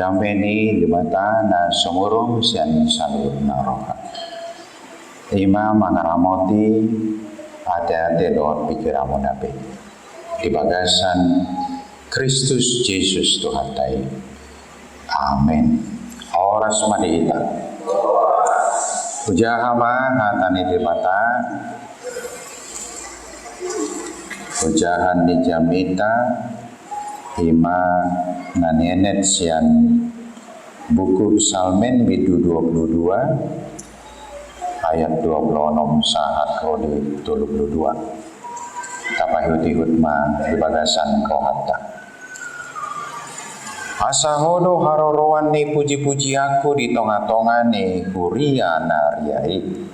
Dampeni di mata na sumurung sian salur naroka. Ima mangaramoti ate-ate doa pikiramu nabi. Di bagasan Kristus Yesus Tuhan tai. Amin. Oras madita. Ujahama hatani di mata. Ujahan di jamita. Ima nanenet sian buku Psalmen bidu 22 ayat 26 sahat kode 22 tapahut-hut ma di bagasan kohata. Asahodo harorowan ni puji-puji aku di tonga-tonga ni kuria nariai.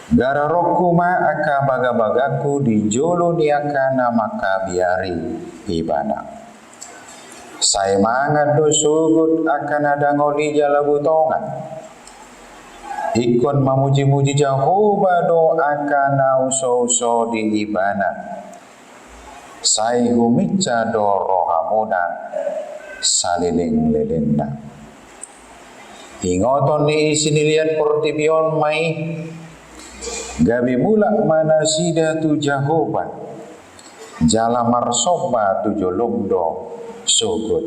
Gara roku ma aka baga-bagaku di jolo di akana maka biari ibadah. Saya mangat do sugut akan ada ngoli jalabutongan. Ikon memuji-muji Jehovah do akan uso-uso di ibana. Saya humica do rohamuna saliling lelenda. Ingoton ni isini lihat portibion mai. Gabi mulak mana sida tu Jehovah. Jala marsoba tu jolomdo sugut.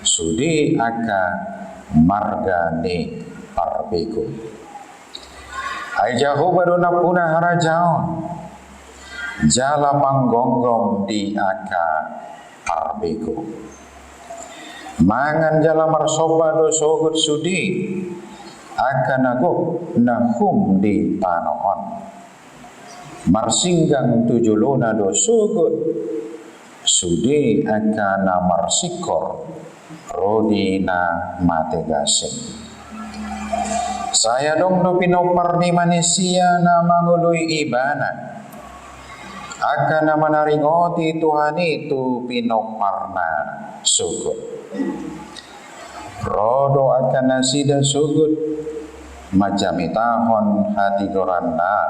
Sudi aka marga ni parbego. Ai Jehovah dona puna harajaon. Jala manggonggom di aka parbego. Mangan jala marsoba do sugut sudi. Aka nagok nahum di tanoon. Marsinggang tujulona do sugut. Sudi aka na marsikor. Rodi na mategasing. Saya dong no pinopar ni manusia na mangului ibana. Aka na manaringoti Tuhan itu pinopar na sugut. Rodo akan nasi dan sugut majamitahon hati goranda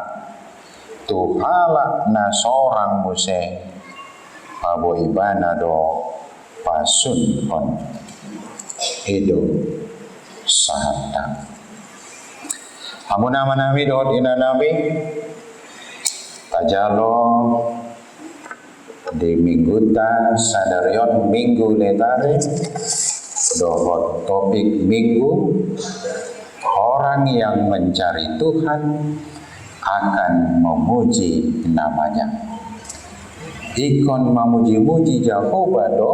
tuhala na sorang muse pabo ibana do pasun hon edo sahata. Amuna manami doot inanabi tajalo di mingguta sadarion minggu letare dohot topik minggu orang yang mencari Tuhan akan memuji namanya. Ikon memuji-muji Jehovah do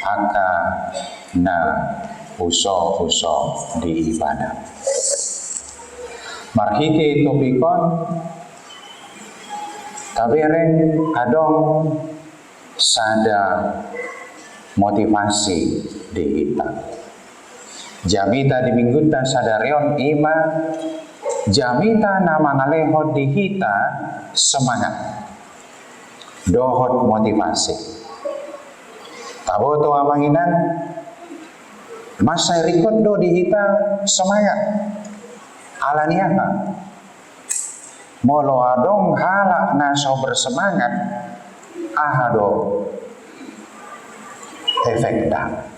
aka na uso-uso di ibadah. Marhike topikon tabereng adong sada motivasi di kita. Jamita di mingguta sadarion ima jamita nama ngalehot di kita semangat dohot motivasi. Taboto amanginan masa rikot do di kita semangat alaniaka. Molo adong halak naso bersemangat ahado efek dah.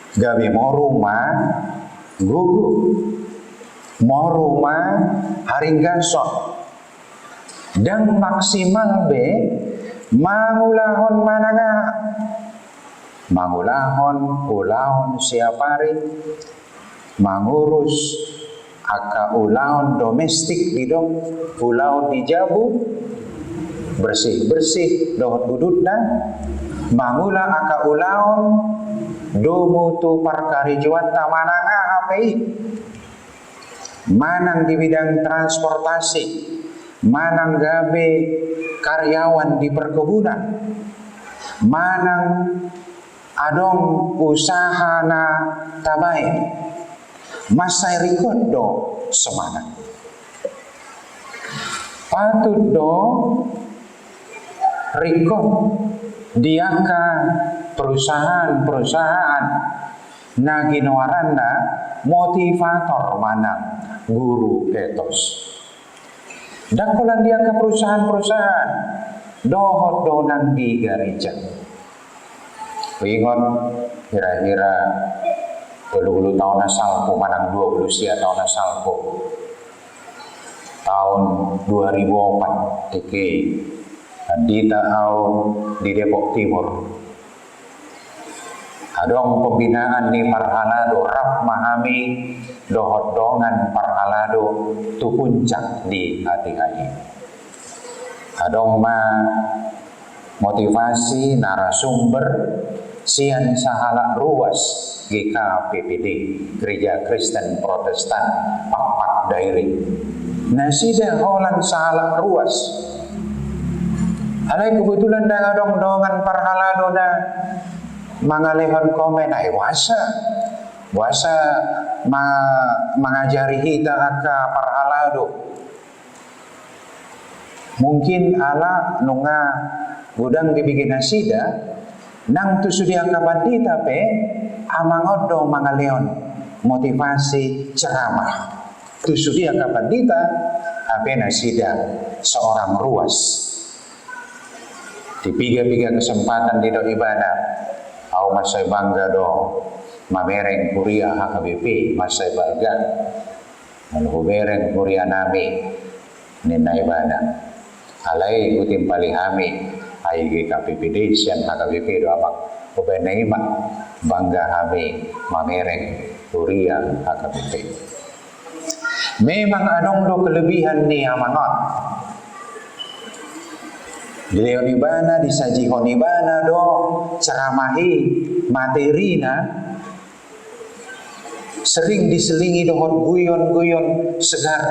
Gabi mau rumah gugu, mau rumah haring gasok, dan maksimal be mangulahon mananga, mangulahon ulahon siapari, mangurus aka ulahon domestik didong, ulahon dijabu, bersih dohot budutna, mangula aka ulahon domo tu parkari juata mananga apai manang di bidang transportasi, manang gabe karyawan di perkebunan, manang adong usaha na tabay masai rikot do semangat patut do rikot diaka perusahaan na ginawaranna motivator manang guru etos. Dakolan dia ke perusahaan dohot donang di gereja. Ingat kira-kira 20 tahun asalku, manang 20 tahun asalku. Tahun 2004 iki di di Depok Timur. Adong pembinaan ni parhalado rap mahami dohot-dongan parhalado tu puncak di hati kami. Adong motivasi narasumber sian sahala ruas GKPPD Gereja Kristen Protestan Pak Dairi. Nasida holan sahala ruas. Alai kebetulan dah adong dongan parhalado dah mangalehon komen ay wasa mengajari kita aka parhalado. Mungkin ala nunga gudang dibikin nasida nang tu sudia kabadi tapi amangodo mangalehon motivasi ceramah tu sudia kabadita ape nasida seorang ruas di piga-piga kesempatan di do ibadah. Au masai bangga do mamereng kuria HKBP masai bangga malu bereng kuria nami nina ibadah alai kutim palihami ai GKPPD sian HKBP do abang ubenai bangga hami mamereng kuria HKBP. Memang adong do kelebihan ni amanot Dileon ibana, disajihon ibana do ceramahi materina sering diselingi dohon guyon-guyon segar.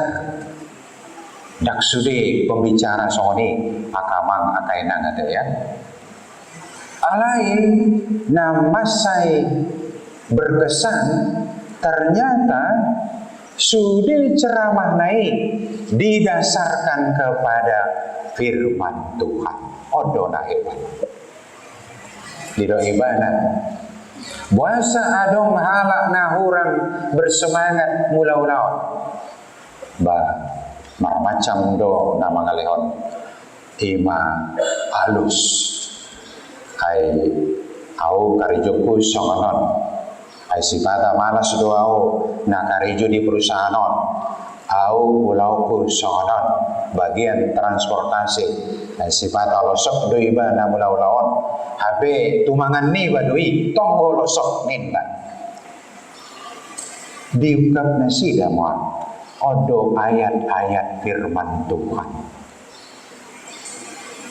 Dak sude pembicara soni akamang akainang ada ya. Alain namasai berkesan ternyata sudah ceramah naik didasarkan kepada firman Tuhan. Odona hebat. Dido ibana. Buasa adong halak nahurang bersemangat mulau-lau. Macam do nama ngalehon ima alus. Ai au karijoku songonon. Ai sifata malas do au na karijo di perusahaan on. Au ulauku songonon bagian transportasi dan sifat losok doi ba na mulau-laon habe tumangan ni ba doi tonggo losok ninda diukap nasida mo odo ayat-ayat firman Tuhan.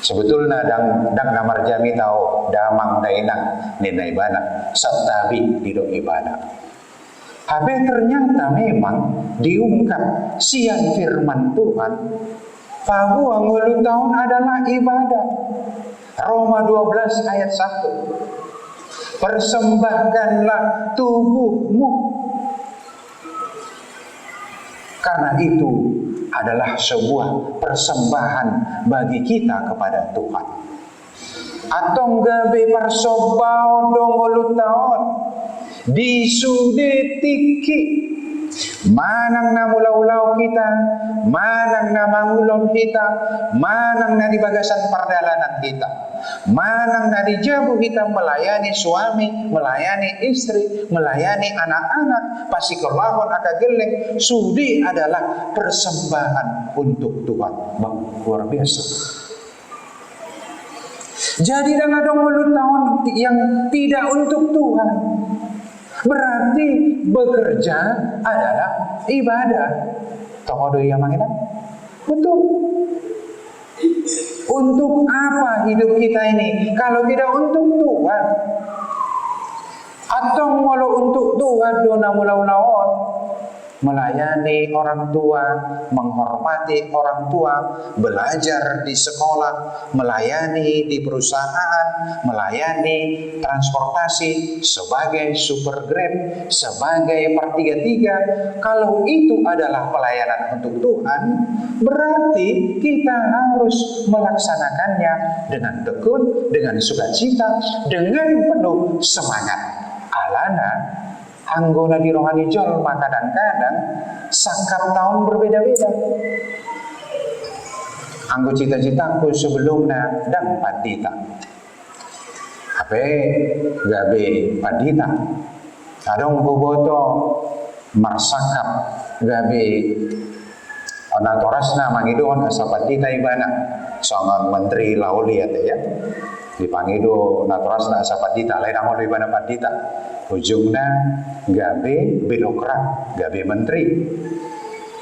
Sebetulnya dang namar jami tau damang dainang nina ibana sabtabi di do ibana. Tapi ternyata memang diungkap sian firman Tuhan bahwa ngeluh tahun adalah ibadah. Roma 12 ayat 1. Persembahkanlah tubuhmu. Karena itu adalah sebuah persembahan bagi kita kepada Tuhan. Atau gabe persobao dong ngeluh tahun disudetiki manang na mulau-lau kita, manang na mangulon kita, manang na di bagasan perdalanan kita, manang na di jabu kita melayani suami, melayani istri, melayani anak-anak, pasikolahon akageleng, sudi adalah persembahan untuk Tuhan. Luar biasa. Jadi dengan dong mulut tahun yang tidak untuk Tuhan. Berarti bekerja adalah ibadah. Tokodo yang mana? Betul. Untuk apa hidup kita ini? Kalau tidak untuk Tuhan. Atau walau untuk Tuhan dona mulau-laon. Melayani orang tua, menghormati orang tua, belajar di sekolah, melayani di perusahaan, melayani transportasi sebagai super grab, sebagai per 3-3. Kalau itu adalah pelayanan untuk Tuhan, berarti kita harus melaksanakannya dengan tekun, dengan sukacita, dengan penuh semangat. Alana anggona di rohani jolma kadang-kadang sakap tahun berbeda-beda. Anggo cita-citaku sebelumnya dan pandita. Ape gabe padita. Adong boboto marsakap gabe natorasna mangidon asa padita ibana. Songon menteri lauli ya. Dipangido natorasna asa padita lain amol ibana padita. Ujungna gabe birokrat, gabe menteri.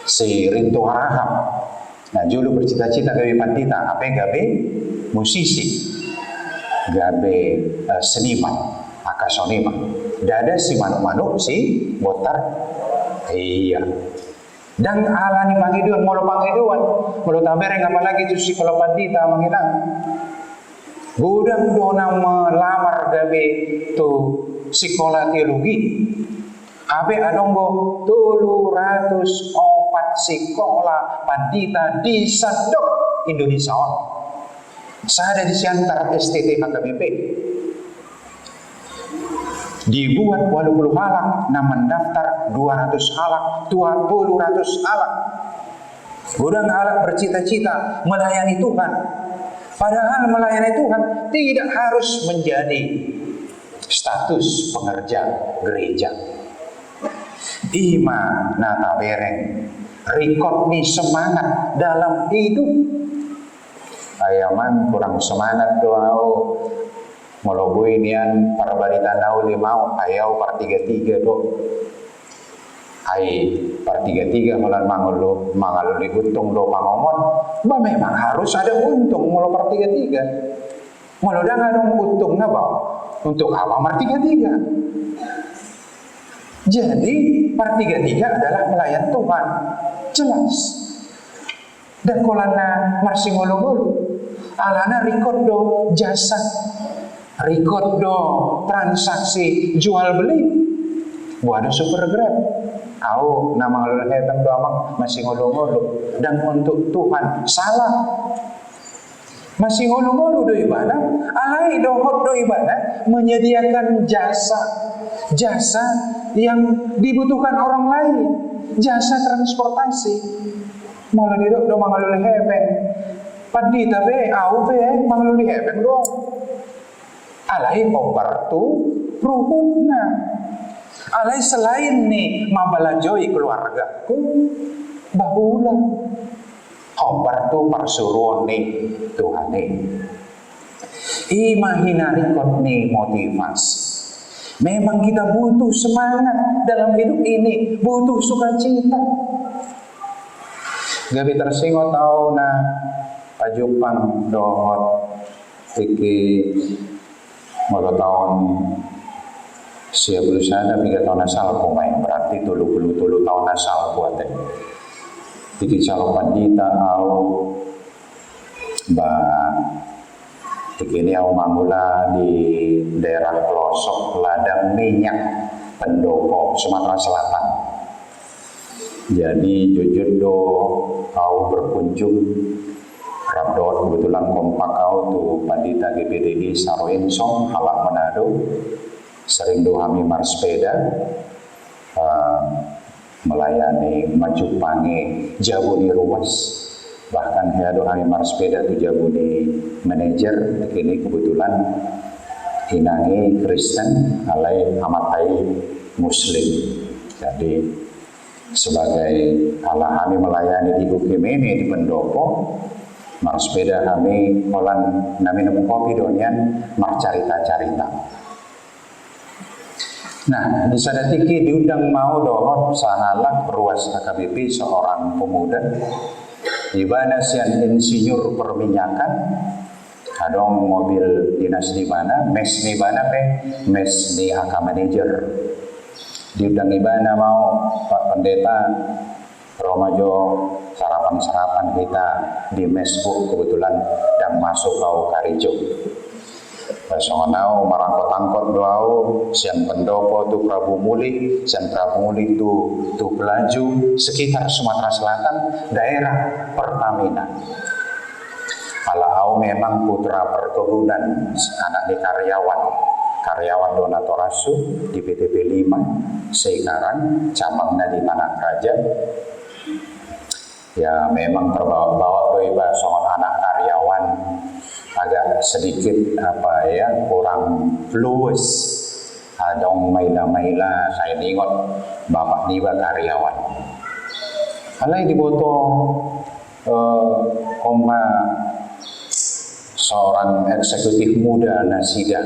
Si Rinto Harahap. Nah, julu bercita-cita gabe pandita, apa gabe musisi, gabe seniman, akasoniman. Dada si manuk-manuk si botar. Iya. Dan ala ni pangiduan, molo tabereng apalagi tu si kalau pandita manghilang. Gudang dona melamar gabe tu sekolah teologi. Abe adonggo 304 sekolah pandita di Sadok Indonesia. Saya di siantar STT HKBP. Dibuat 80 halak, nah mendaftar 200 halak, 200 halak. Gudang halak bercita-cita melayani Tuhan. Padahal melayani Tuhan tidak harus menjadi status pengerja gereja. Ima nata bereng rekod nih semangat dalam hidup. Ayaman kurang semangat doao meloboi nian parbarita nau limau ayau par 33 do. Ai par 33 mulan mangalu diuntung do pangomon. Ba memang harus ada untung mulo par 33. Mulo dah ngadong untung na ba? Untuk apa par 33? Jadi par 33 adalah pelayan Tuhan. Jelas. Dan kolana masih ngolu-ngolu. Alana record do jasa. Record do transaksi jual beli. Buat super grab. Au nama ngalul hetang do amang masih ngolu-ngolu. Dan untuk Tuhan salah. Masih ngolu-ngolu do ibadah. Alai dohot do ibadah menyediakan jasa yang dibutuhkan orang lain, jasa transportasi. Malah didok do mangaluli hepeng. Padita be, au be, mangaluli hepeng do. Alai obar tu ruhutna. Alai selain ni mabalajoi keluargaku, bahula. Obar tu persuruan ni Tuhan ni. Imahinari kot ni motivasi. Memang kita butuh semangat dalam hidup ini, butuh sukacita. Gabi tersingot tau na pajupang dohot iki molo tahun sia belusana 3 tahun asal pemain berarti 30 tahun asal buatnya. Iki calon pandita au ba ini au mamula di daerah pelosok ladang minyak Pendopo, Sumatera Selatan. Jadi jujur do au berkunjung Rabdot kebetulan kompak kau tu pandita GPDI Saroensong halak Manado sering do kami marsepeda melayani maju pange jabuni ruas. Bahkan heado kami marsepeda tu jabuni manajer kini kebetulan hinangi Kristen alai amatai Muslim. Jadi sebagai ala kami melayani di Bukimene di Pendopo, marsepeda kami kolan nami nemu kopi donian marcarita-carita. Nah, di sadatiki diundang mau dohot sahalak ruas HKBP seorang pemuda di mana sian insinyur perminyakan adong mobil dinas di mana mes di mana mes di HK manager diundang di mana mau Pak Pendeta Romajo sarapan kita di mesbuk kebetulan dan masuk kau Karijo. Pasonganau marangkot-angkot doau siang Pendopo tu Prabu Muli, siang Prabu Muli tu Pelaju sekitar Sumatera Selatan daerah Pertamina. Alau memang putra perkebunan anak di karyawan Donato Rasu di PTP 5 sekarang cabangnya di Tanah Raja. Ya memang terbawa-bawa doi songon anak karyawan agak sedikit kurang luwes. Adong maila-maila saya ingat bapak niba karyawan. Alai diboto seorang eksekutif muda nasida,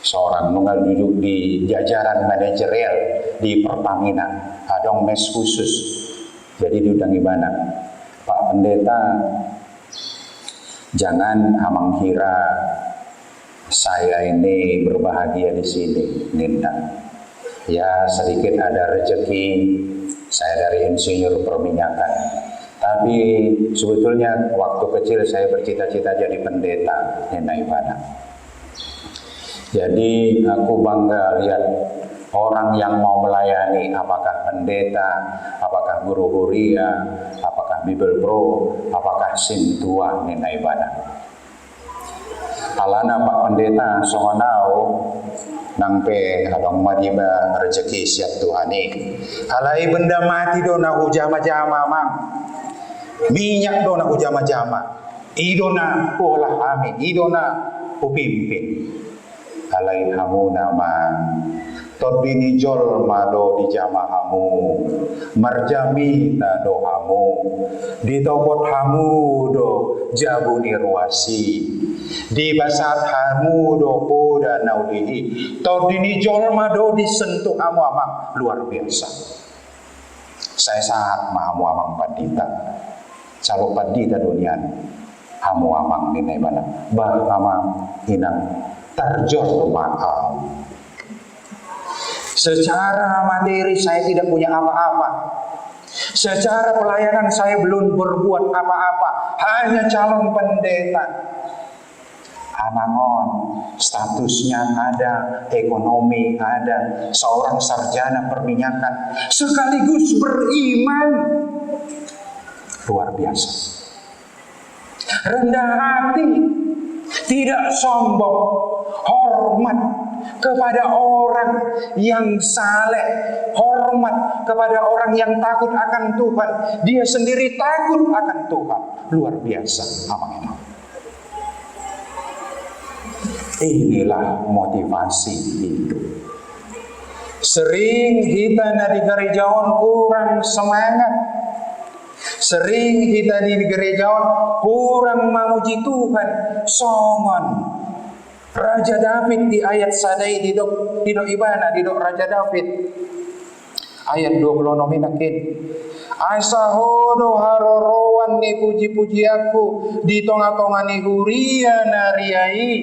seorang nunggal duduk di jajaran manajerial di Pertamina, adong mes khusus. Jadi diundang ibana, Pak Pendeta, jangan amang kira saya ini berbahagia di sini, Ninda. Ya sedikit ada rezeki, saya dari insinyur perminyakan. Tapi sebetulnya waktu kecil saya bercita-cita jadi pendeta, Nina Ibana. Jadi aku bangga lihat orang yang mau melayani, apakah pendeta, apakah guru huria, apakah Bible Pro, apakah sintua, Nina Ibana. Alana Pak Pendeta songonau nangpe adong madiba rezeki siap Tuhani. Alai benda mati do na ujama-jama mang. Minyak do na ujama-jama. Idona pola amin, idona upimpin. Alai hamu nama todbini jol mado di jama hamu, marjami na do hamu, di topot hamu do jabuni ruasi, di basat hamu do poda naulihi, todbini jol mado disentuh hamu amang luar biasa. Saya saat mahamu amang pandita, calo pandita dunian, hamu amang ninai mana, bah amang hinang terjor maaf. Secara materi saya tidak punya apa-apa. Secara pelayanan saya belum berbuat apa-apa. Hanya calon pendeta. Anangon, statusnya ada, ekonomi ada, seorang sarjana perminyakan, sekaligus beriman. Luar biasa. Rendah hati, tidak sombong, hormat kepada orang yang saleh, hormat kepada orang yang takut akan Tuhan. Dia sendiri takut akan Tuhan. Luar biasa. Amin. Inilah motivasi hidup. Sering kita di gerejawan kurang semangat. Sering kita di gerejawan kurang memuji Tuhan. Songon Raja David di ayat sadai di dok ibana di dok Raja David ayat 20 nominakin asahodo harorowan ni puji-puji aku di tonga-tonga ni huria nariai.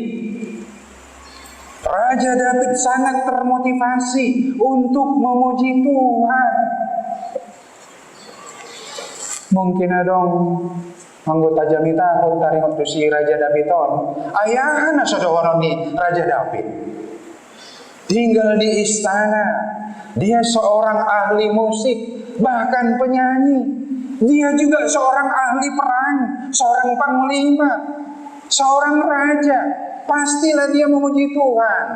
Raja David sangat termotivasi untuk memuji Tuhan. Mungkin adong anggota jamita aku tarik waktu si Raja Davidon ayahan saudara ni Raja David tinggal di istana. Dia seorang ahli musik, bahkan penyanyi. Dia juga seorang ahli perang, seorang panglima, seorang raja. Pastilah dia memuji Tuhan.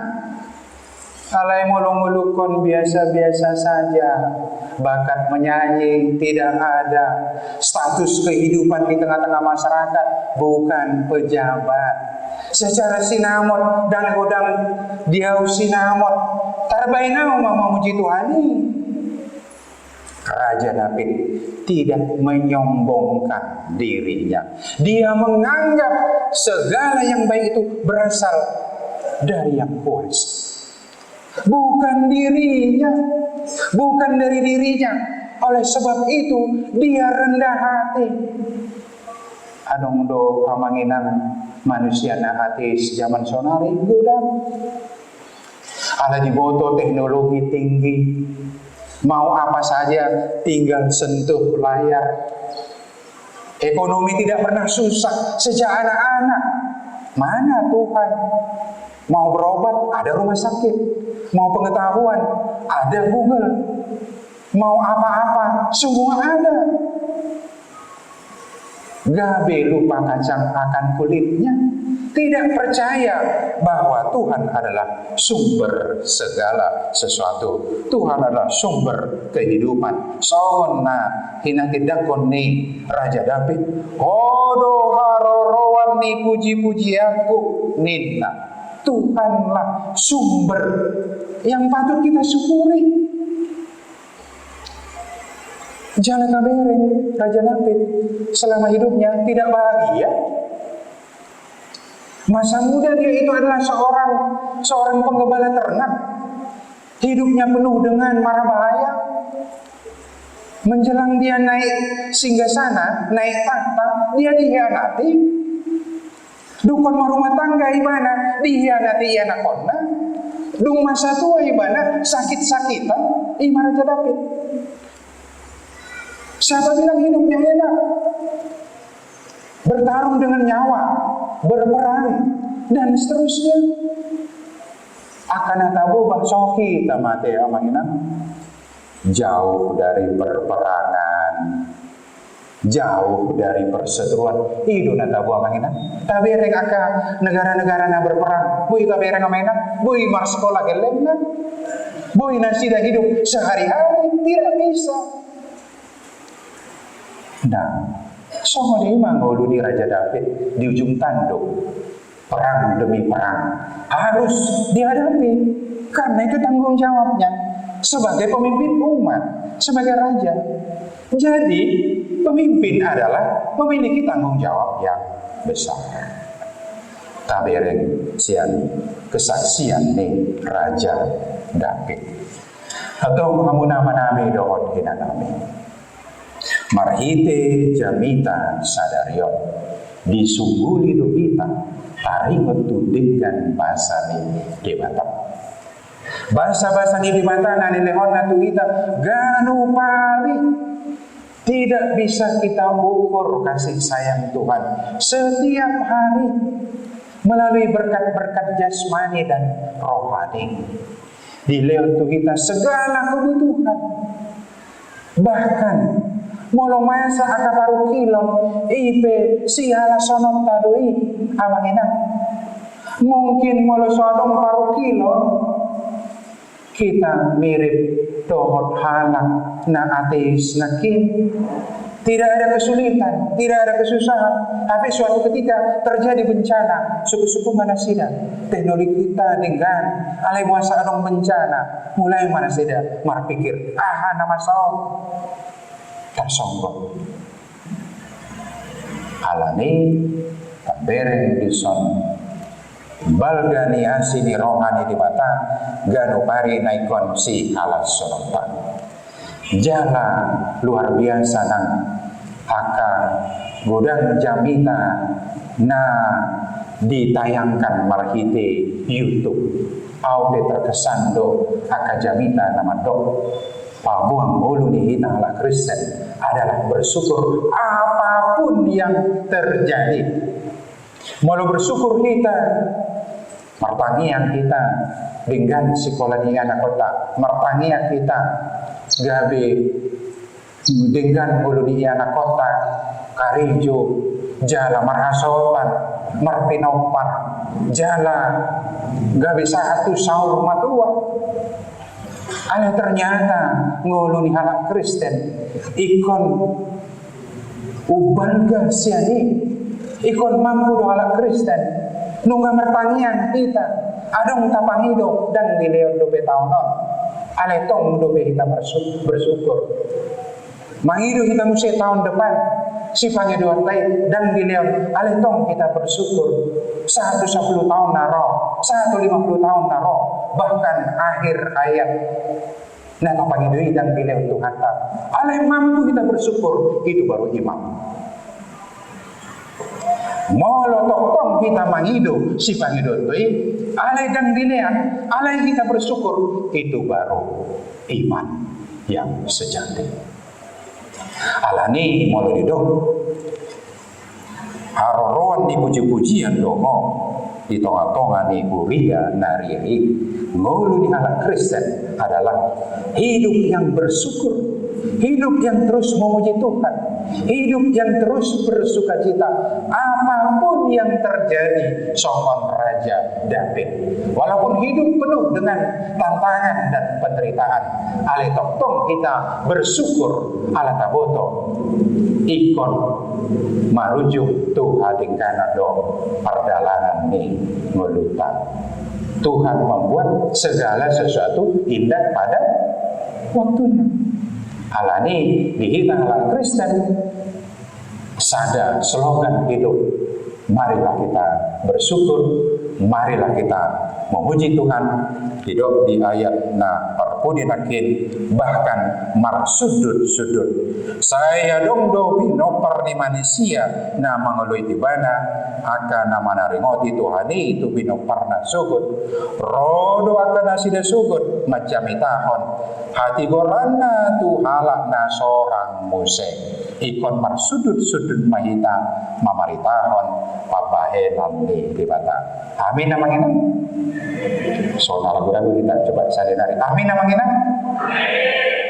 Alai mulung-mulukon biasa-biasa saja, bakat menyanyi tidak ada, status kehidupan di tengah-tengah masyarakat, bukan pejabat. Secara sinamot dan godang diau sinamot, tarbainau memuji Tuhan. Raja David tidak menyombongkan dirinya. Dia menganggap segala yang baik itu berasal dari Yang Kuasa. Bukan dirinya, bukan dari dirinya. Oleh sebab itu dia rendah hati. Adong do pamanginan manusia na hati zaman sonari gudang. Ala diboto teknologi tinggi. Mau apa saja tinggal sentuh layar. Ekonomi tidak pernah susah sejak anak-anak. Mana Tuhan? Mau berobat, ada rumah sakit. Mau pengetahuan, ada Google. Mau apa-apa, semua ada. Gabe lupa kacang akan kulitnya. tidak percaya bahwa Tuhan adalah sumber segala sesuatu. Tuhan adalah sumber kehidupan. Sona hinakidakon ni Raja David. Odo harorowan ni puji-puji aku ninna. Tuhanlah sumber yang patut kita syukuri. Jangan kabarin Raja David selama hidupnya tidak bahagia. Masa muda dia itu adalah seorang penggembala ternak. Hidupnya penuh dengan mara bahaya. Menjelang dia naik singgasana, naik tahta, dia dihianati. Dukun rumah tangga ibana dihianati anakonna. Dung masa tua ibana sakit-sakitan ima Raja David. Siapa bilang hidupnya enak? Bertarung dengan nyawa, berperang, dan seterusnya. Akan tahu bahwa kita mati amanginang jauh dari perperangan, jauh dari perseteruan. Itu natabu amanginang. Tapi reng aka negara-negara na berperang, bui tapi reng amanginang, bui mar sekolah gelengna, bui nasi dah hidup sehari-hari tidak bisa. Nah, sama dia menguluni Raja David di ujung tanduk. Perang demi perang harus dihadapi karena itu tanggung jawabnya sebagai pemimpin umat, sebagai raja. Jadi pemimpin adalah memiliki tanggung jawab yang besar. Tabereng sian kesaksian nih Raja David. Atau kamu nama-nama dohon hinanami. Marhite jamita sadarion disungguli dohita taringot tudingkan bahasa ni debata. Bahasa-bahasa ni debata nani lehon na tuhita ganu pari. Tidak bisa kita ukur kasih sayang Tuhan setiap hari melalui berkat-berkat jasmani dan rohani. Di lehon tuhita segala kebutuhan. Bahkan molo masa akaparu kilon ipe sihala sonot tadui amangina. Mungkin molo sodong paru kilon kita mirip dohot halak na ateis nakin. Tidak ada kesulitan, tidak ada kesusahan. Tapi suatu ketika terjadi bencana, suku-suku manasida, teknologi kita dengan alai buasa adong bencana, mulai manasida marpikir, nama saw tersombong. Alani tabereng dison balgani asini rohani di mata ganu pari naikon si alas sonota. Jala luar biasa nang aka godang jamita na ditayangkan marhite YouTube. Aude terkesan do aka jamita nama do pabuang ulu ni hita ala Kristen adalah bersyukur apapun yang terjadi. Malu bersyukur kita martangian kita dengan sekolah di anak kota, martangian kita gabe dengan ulu di anak kota karijo jala marhasopan marpinopar jala gabe satu sahur matua. Ale ternyata nguluni halak Kristen ikon ubalga siani ikon mampu do halak Kristen nungga mertangian kita adong tapangido dan dileon dope taunon ale tong dope kita bersyukur mangido kita musim tahun depan sifanya dua tay dan dileon ale tong kita bersyukur 110 tahun naro 150 tahun naro bahkan akhir hayat nah tapangidoi dan dileon Tuhan tak ale mampu kita bersyukur itu baru imam. Molo tokong kita mangido si pangido itu alai dan dilean alai kita bersyukur itu baru iman yang sejati. Alani molo didok haroroan dipuji-pujian dongo di tonga-tonga ni Uria nariai ngulu di anak Kristen adalah hidup yang bersyukur hidup yang terus memuji Tuhan, hidup yang terus bersuka cita apapun yang terjadi. Songon Raja David, walaupun hidup penuh dengan tantangan dan penderitaan, ale tong kita bersyukur ala taboto ikon marujuk Tuhan dingkana do perdalanan ni ngulutan. Tuhan membuat segala sesuatu indah pada waktunya. Alani dihitang ala Kristen sada slogan hidup. Marilah kita bersyukur, marilah kita memuji Tuhan. Hidup di ayat na perpudinakin bahkan marsudut-sudut. Saya dong do binopar di manusia na mengeluh di bana akan nama naringoti Tuhani itu binopar na sugut. Rodo akan nasida sugut macam itahon. Hati gorana tu halak na seorang musik. Ikon marsudut-sudut mahita mamaritahon papahenan di bata. Amin namanya. So ragu-ragu kita coba sadari. Amin namanya.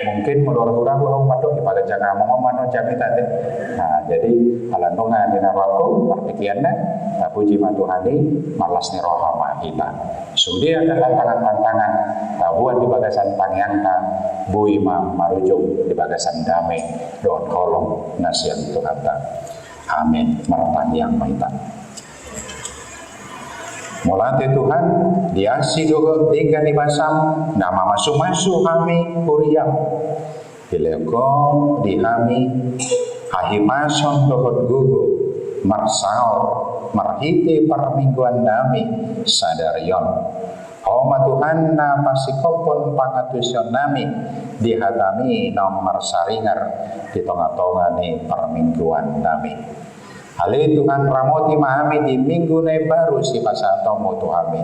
Mungkin ragu-ragu aku madok di pada jangan ngomong jami tadi. Nah, jadi alandongan di naraku artikiannya puji Tuhani malas ni rohama kita. Sudah ada tantangan-tantangan buat di bagasan tangiankan bui marujuk di bagasan damai doa kolong nasihat Tuhan. Amin. Meratang yang maitan. Mulate Tuhan diasi dogo tiga di basam nama masuk-masuk kami kuriam dilego dihami hahimason dohot gugu marsaor marhiti permingguan nami sadarion Homa Tuhan na pasikopon pangatusyon nami dihatami nomor saringar di tonga-tonga ni permingguan nami. Ali Tuhan ramoti mahami di minggu na baru si pasatomo Tuhami.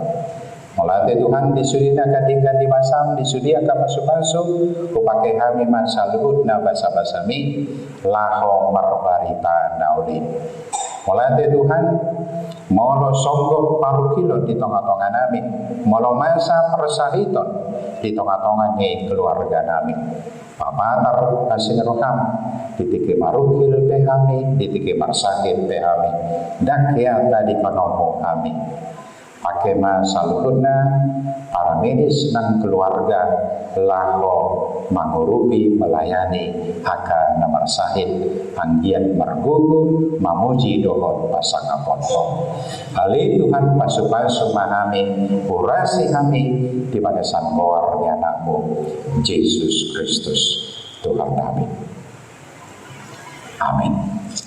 Mulate Tuhan disudina kadingkan di basam disudia ka masuk-masuk upake kami masaluhut na basa-basami laho marbarita nauli. Mulate Tuhan molo songgok paru kilo di tengah-tengah nami, molo masa persahiton di tengah-tengah ni keluarga nami. Pamatar asin roham ditike marukil pehami ditike marsakit pehami dan kia tadi konomo kami pakai masaluhuna para medis dan keluarga laho mengurupi melayani akan nomor sahid anggian mergugu mamuji dohon pasang aponto ali Tuhan pasu-pasu mahami urasi kami di bagasan keluarga anakmu Yesus Kristus Tuhan kami. Amin.